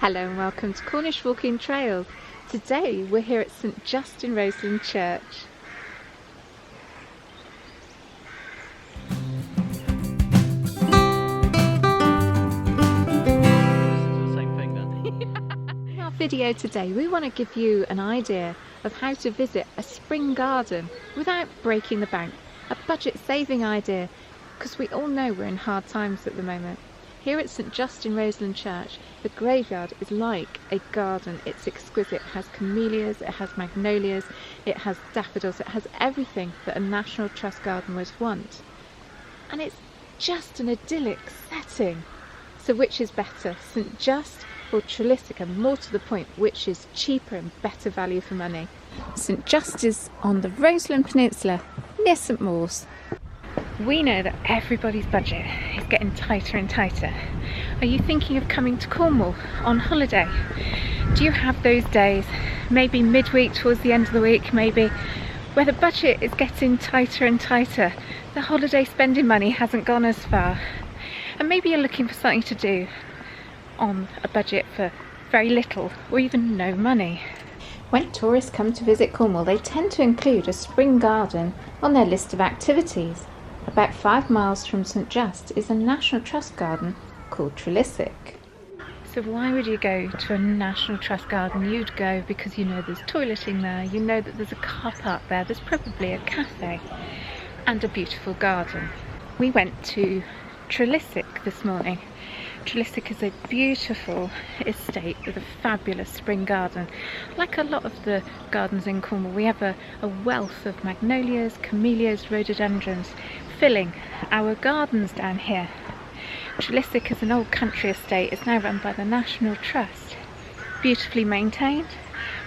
Hello and welcome to Cornish Walking Trails. Today we're here at St Justin Roseland Church. Same thing then. In our video today we want to give you an idea of how to visit a spring garden without breaking the bank. A budget saving idea, because we all know we're in hard times at the moment. Here at St Justin Roseland Church, the graveyard is like a garden. It's exquisite. It has camellias, it has magnolias, it has daffodils, it has everything that a National Trust garden would want. And it's just an idyllic setting. So which is better, St Just or Trelissick? And more to the point, which is cheaper and better value for money? St Just is on the Roseland Peninsula near St Mawes. We know that everybody's budget is getting tighter and tighter. Are you thinking of coming to Cornwall on holiday? Do you have those days, maybe midweek towards the end of the week maybe, where the budget is getting tighter and tighter? The holiday spending money hasn't gone as far. And maybe you're looking for something to do on a budget for very little or even no money. When tourists come to visit Cornwall, they tend to include a spring garden on their list of activities. About 5 miles from St Just is a National Trust garden called Trelissick. So why would you go to a National Trust garden? You'd go because you know there's toileting there, you know that there's a car park there, there's probably a cafe and a beautiful garden. We went to Trelissick this morning. Trelissick is a beautiful estate with a fabulous spring garden. Like a lot of the gardens in Cornwall, we have a wealth of magnolias, camellias, rhododendrons filling our gardens down here. Trelissick is an old country estate. It's now run by the National Trust. Beautifully maintained.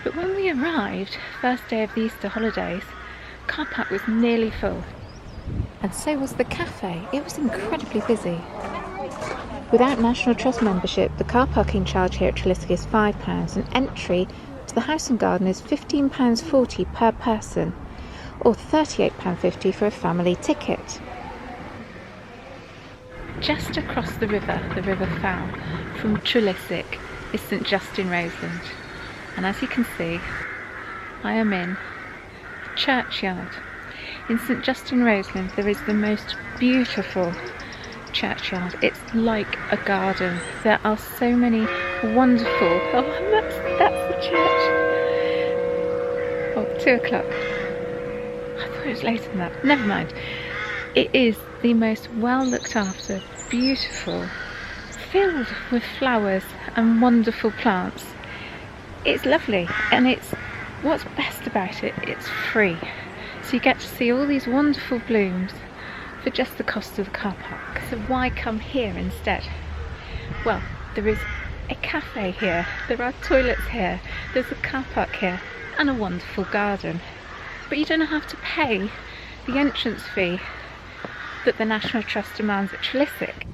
But when we arrived, first day of the Easter holidays, car park was nearly full. And so was the cafe. It was incredibly busy. Without National Trust membership, the car parking charge here at Trelissick is £5 and entry to the house and garden is £15.40 per person, or £38.50 for a family ticket. Just across the River Fal, from Trelissick is St Justin Roseland. And as you can see, I am in the churchyard. In St Justin Roseland there is the most beautiful churchyard. It's like a garden. There are so many wonderful... Oh, that's the church. Oh, 2 o'clock. I thought it was later than that. Never mind. It is the most well looked after, beautiful, filled with flowers and wonderful plants. It's lovely, and what's best about it, it's free. So you get to see all these wonderful blooms for just the cost of the car park. So why come here instead? Well, there is a cafe here, there are toilets here, there's a car park here, and a wonderful garden. But you don't have to pay the entrance fee that the National Trust demands at Trelissick.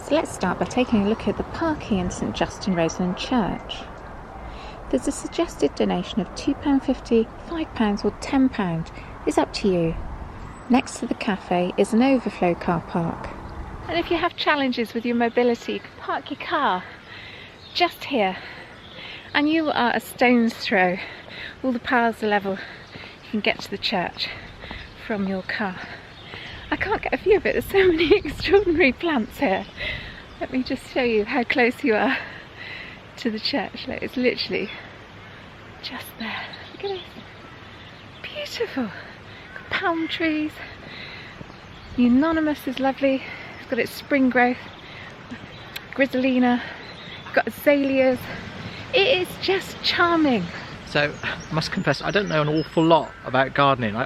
So let's start by taking a look at the parking in St Justin Roseland Church. There's a suggested donation of £2.50, £5 or £10. It's up to you. Next to the cafe is an overflow car park. And if you have challenges with your mobility, you can park your car just here. And you are a stone's throw. All the paths are level. You can get to the church from your car. I can't get a view of it, there's so many extraordinary plants here. Let me just show you how close you are to the church. Look, it's literally just there. Look at this. Beautiful. Got palm trees. Unanimous is lovely. It's got its spring growth. Grizzlina. Got azaleas. It is just charming. So, I must confess, I don't know an awful lot about gardening.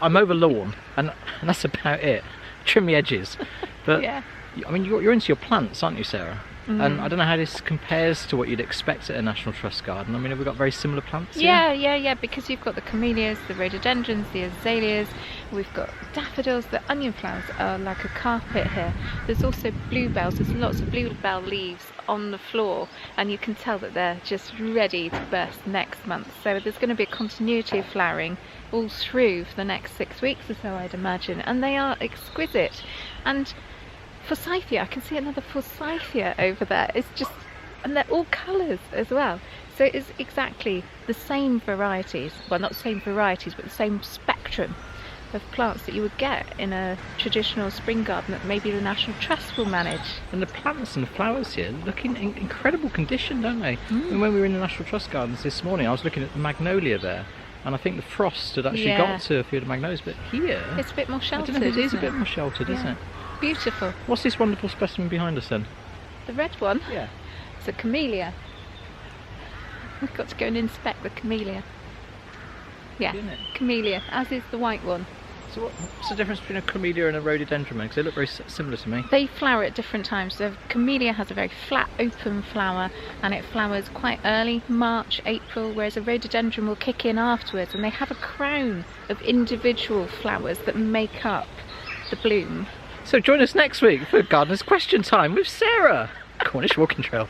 I'm over lawn, and that's about it. Trim the edges. But, Yeah. I mean, you're into your plants, aren't you, Sarah? And I don't know how this compares to what you'd expect at a National Trust garden. I mean, have we got very similar plants here? Yeah, because you've got the camellias, the rhododendrons, the azaleas, we've got daffodils, the onion flowers are like a carpet here. There's also bluebells, there's lots of bluebell leaves on the floor, and you can tell that they're just ready to burst next month. So there's going to be a continuity of flowering all through for the next 6 weeks or so, I'd imagine, and they are exquisite. And forsythia, I can see another forsythia over there. It's just and they're all colours as well. So it's exactly the same varieties, well not the same varieties, but the same spectrum of plants that you would get in a traditional spring garden that maybe the National Trust will manage. And the plants and the flowers here look in incredible condition, don't they? And when we were in the National Trust Gardens this morning, I was looking at the magnolia there, and I think the frost had actually got to a few of the magnolias, but here it's a bit more sheltered. I don't know, it is a bit more sheltered, isn't it? Beautiful. What's this wonderful specimen behind us then? The red one? Yeah. It's a camellia. We've got to go and inspect the camellia. Yeah, camellia, as is the white one. So what's the difference between a camellia and a rhododendron? Because they look very similar to me. They flower at different times. The camellia has a very flat, open flower, and it flowers quite early, March, April, whereas a rhododendron will kick in afterwards, and they have a crown of individual flowers that make up the bloom. So join us next week for Gardener's Question Time with Sarah. Cornish Walking Trails.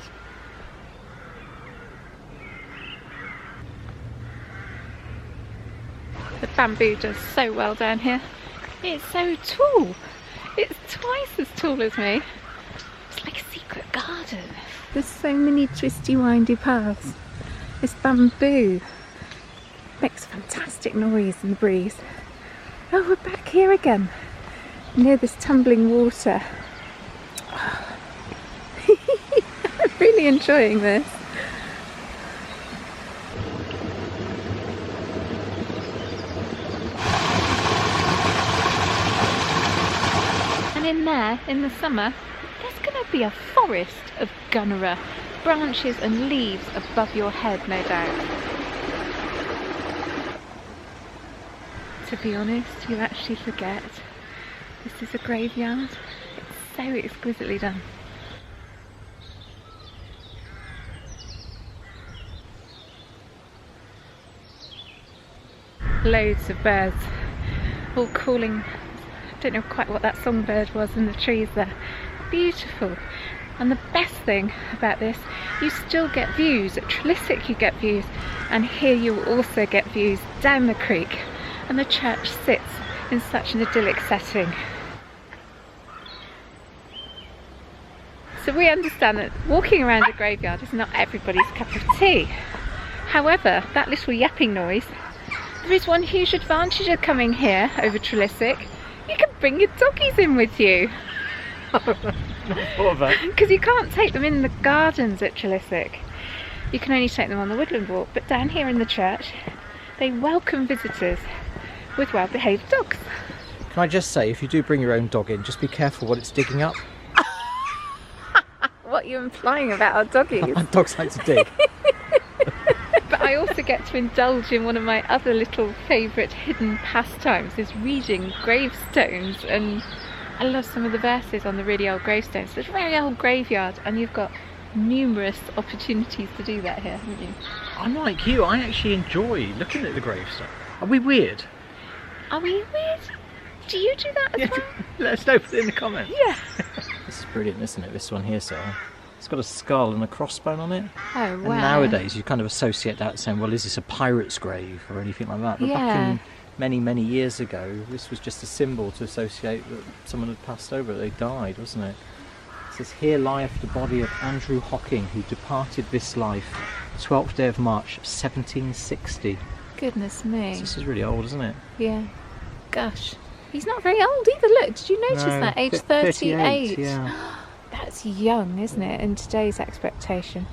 The bamboo does so well down here. It's so tall. It's twice as tall as me. It's like a secret garden. There's so many twisty windy paths. This bamboo makes a fantastic noise in the breeze. Oh, we're back here again, near this tumbling water. I'm really enjoying this. And in there, in the summer, there's going to be a forest of Gunnera, branches and leaves above your head, no doubt. To be honest, you actually forget this is a graveyard. It's so exquisitely done. Loads of birds, all calling. I don't know quite what that songbird was in the trees there. Beautiful. And the best thing about this, you still get views. At Trelissick you get views, and here you will also get views down the creek, and the church sits in such an idyllic setting. So we understand that walking around a graveyard is not everybody's cup of tea. However, that little yapping noise, there is one huge advantage of coming here over Trelissick. You can bring your doggies in with you. Because you can't take them in the gardens at Trelissick. You can only take them on the woodland walk, but down here in the church, they welcome visitors with well-behaved dogs. Can I just say, if you do bring your own dog in, just be careful what it's digging up. What are you implying about our doggies? Dogs like to dig. But I also get to indulge in one of my other little favourite hidden pastimes, is reading gravestones, and I love some of the verses on the really old gravestones. It's a very old graveyard, and you've got numerous opportunities to do that here, haven't you? I'm like you, I actually enjoy looking at the gravestone. Are we weird? Are we weird? Do you do that as well? Let us know, put it in the comments. Yeah. This is brilliant, isn't it, this one here, Sarah? It's got a skull and a crossbone on it. Oh, wow. And nowadays you kind of associate that saying, well, is this a pirate's grave or anything like that? But back in many years ago, this was just a symbol to associate that someone had passed over, they died, wasn't it? It says, here lieth the body of Andrew Hocking, who departed this life 12th day of March 1760. Goodness me. So this is really old, isn't it? Yeah. Gosh. He's not very old either, look, did you notice that? Age 38. Yeah. That's young, isn't it, in today's expectation?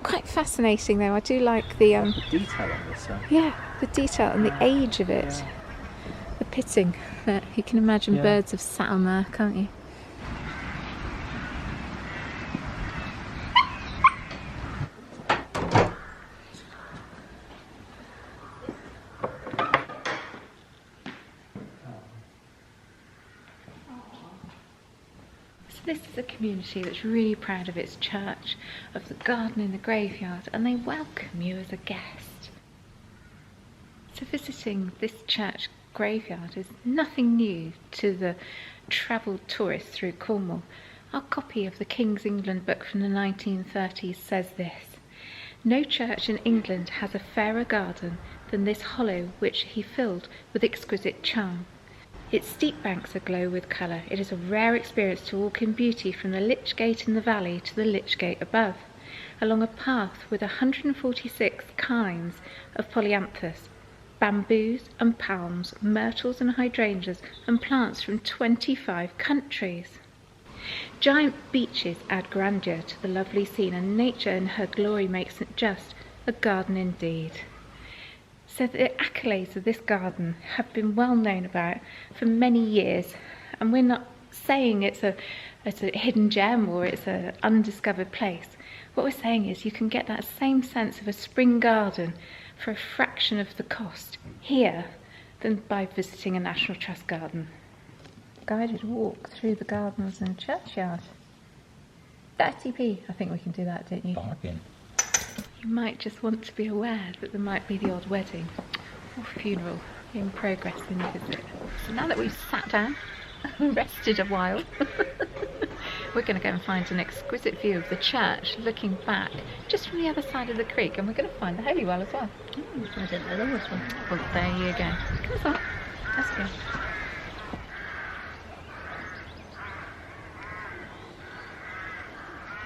Quite fascinating though, I do like the detail on this. Yeah, the detail and the age of it. Yeah. The pitting, that you can imagine birds have sat on there, can't you? This is a community that's really proud of its church, of the garden in the graveyard, and they welcome you as a guest. So visiting this church graveyard is nothing new to the travelled tourist through Cornwall. Our copy of the King's England book from the 1930s says this: "No church in England has a fairer garden than this hollow which he filled with exquisite charm. Its steep banks aglow with colour. It is a rare experience to walk in beauty from the Lich Gate in the valley to the Lich Gate above. along a path with 146 kinds of polyanthus, bamboos and palms, myrtles and hydrangeas, and plants from 25 countries. Giant beeches add grandeur to the lovely scene, and nature in her glory makes St Just a garden indeed. So the accolades of this garden have been well known about for many years, and we're not saying it's a hidden gem or it's an undiscovered place. What we're saying is you can get that same sense of a spring garden for a fraction of the cost here than by visiting a National Trust garden. Guided walk through the gardens and churchyard. 30p, I think we can do that, don't you? Bargain. You might just want to be aware that there might be the odd wedding or funeral in progress when you visit. So now that we've sat down and rested a while, we're going to go and find an exquisite view of the church looking back just from the other side of the creek, and we're going to find the holy well as well. I didn't know there was one. Well, there you go. Come on, let's go.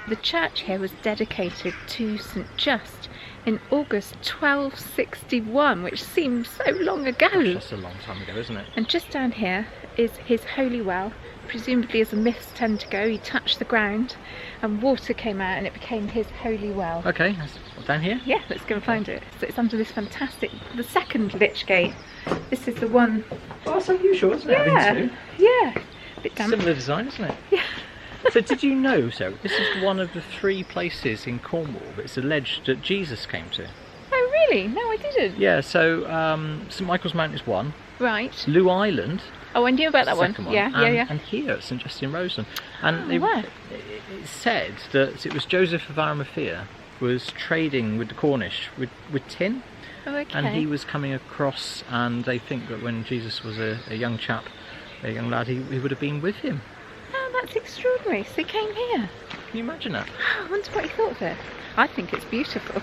The church here was dedicated to St Just in August 1261, which seems so long ago. That's a long time ago, isn't it? And just down here is his holy well. Presumably, as the myths tend to go, he touched the ground and water came out and it became his holy well. Okay, down here? Yeah, let's go and find it. So it's under this fantastic, the second lich gate. This is the one. Oh, that's unusual, isn't it? Yeah, yeah. A bit damp. Similar design, isn't it? Yeah. So did you know, Sarah, this is one of the 3 places in Cornwall that it's alleged that Jesus came to? Oh really? No, I didn't. Yeah, so St Michael's Mount is one. Right. Lou Island. Oh, I knew about that one. Second Yeah, yeah, yeah. And here at St Just in Roseland. And wow. it's said that it was Joseph of Arimathea was trading with the Cornish with tin. Oh, okay. And he was coming across, and they think that when Jesus was a young chap, a young lad, he would have been with him. Oh, that's extraordinary. So he came here. Can you imagine that? I wonder what he thought of it. I think it's beautiful.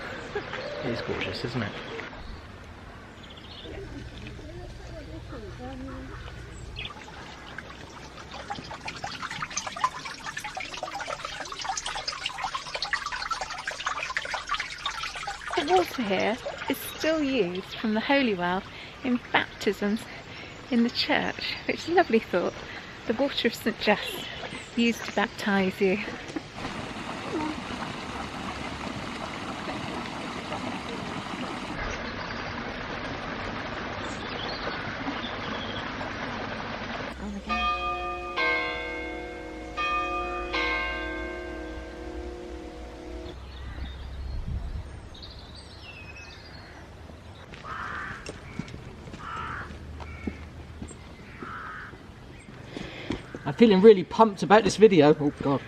It is gorgeous, isn't it? The water here is still used from the holy well in baptisms in the church, which is a lovely thought. The water of St Just used to baptise you. I'm feeling really pumped about this video. Oh God.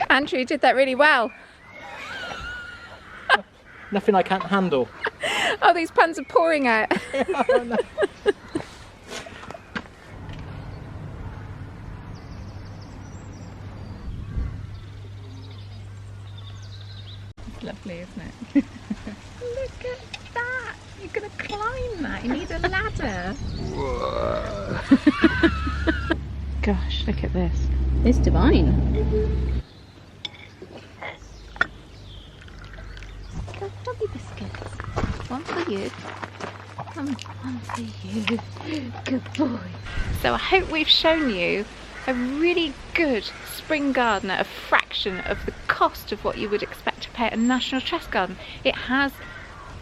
Andrew did that really well. Nothing I can't handle. Oh, these puns are pouring out. Oh, no. It's lovely, isn't it? Look at that. You're going to climb that. You need a ladder. Gosh, look at this. It's divine. Go, puppy biscuits. One for you. One for you. Good boy. So I hope we've shown you a really good spring garden at a fraction of the cost of what you would expect to pay at a National Trust garden. It has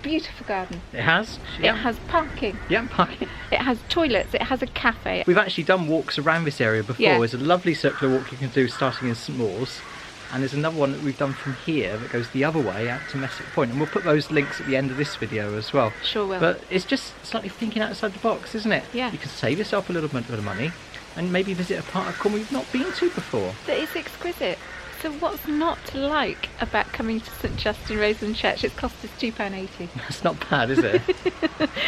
beautiful garden. It has? Yeah. It has parking. Yeah, parking. It has toilets. It has a cafe. We've actually done walks around this area before. Yeah. There's a lovely circular walk you can do starting in St Maur's, and there's another one that we've done from here that goes the other way out to Messick Point, and we'll put those links at the end of this video as well. Sure will. But it's just slightly thinking outside the box, isn't it? Yeah. You can save yourself a little bit of money and maybe visit a part of Cornwall you've not been to before. That is exquisite. So what's not to like about coming to St Just in Roseland Church? It's cost us £2.80. That's not bad, is it?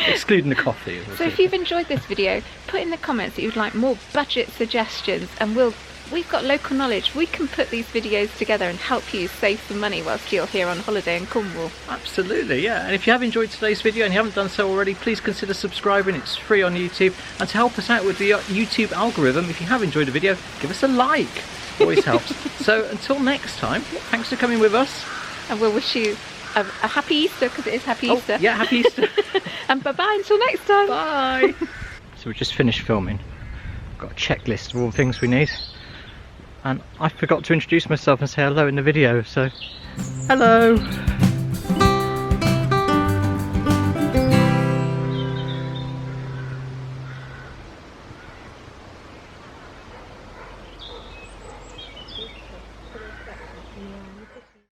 Excluding the coffee. So if you've enjoyed this video, put in the comments that you'd like more budget suggestions, and we'll we've got local knowledge. We can put these videos together and help you save some money whilst you're here on holiday in Cornwall. Absolutely, yeah. And if you have enjoyed today's video and you haven't done so already, please consider subscribing. It's free on YouTube. And to help us out with the YouTube algorithm, if you have enjoyed the video, give us a like. Always helps. So until next time, thanks for coming with us. And we'll wish you a happy Easter, because it is happy Easter. Yeah, happy Easter. And bye-bye until next time. Bye. So we just finished filming. Got a checklist of all the things we need. And I forgot to introduce myself and say hello in the video, so hello.